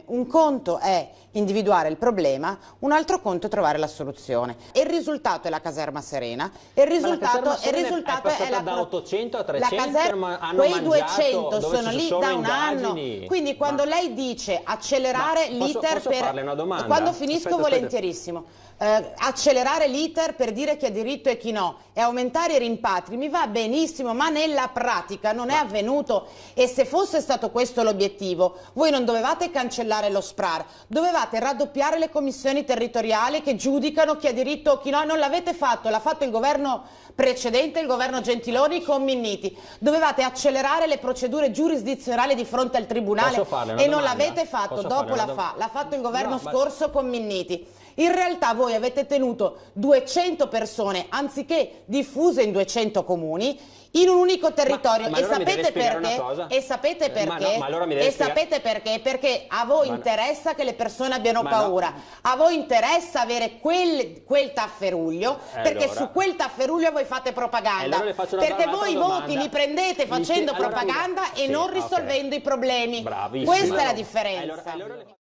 Un conto è individuare il problema, un altro conto è trovare la soluzione. E il risultato è la caserma Serena, e il risultato è la da 800 a 300, quei 200 sono lì da un anno. Quindi quando lei dice accelerare l'iter per... Quando finisco volentierissimo. Accelerare l'iter per dire chi ha diritto e chi no e aumentare i rimpatri mi va benissimo, ma nella pratica non è avvenuto. E se fosse stato questo l'obiettivo, voi non dovevate cancellare lo SPRAR, dovevate raddoppiare le commissioni territoriali che giudicano chi ha diritto o chi no, e non l'avete fatto, l'ha fatto il governo precedente, il governo Gentiloni con Minniti. Dovevate accelerare le procedure giurisdizionali di fronte al tribunale e non l'avete fatto. Dopo l'ha fatto il governo scorso con Minniti. In realtà voi avete tenuto 200 persone, anziché diffuse in 200 comuni, in un unico territorio. E sapete perché? E sapete perché? E sapete perché? Perché a voi interessa che le persone abbiano paura. A voi interessa avere quel tafferuglio, perché su quel tafferuglio voi fate propaganda. Perché voi i voti li prendete facendo propaganda e non risolvendo i problemi. Questa è la differenza.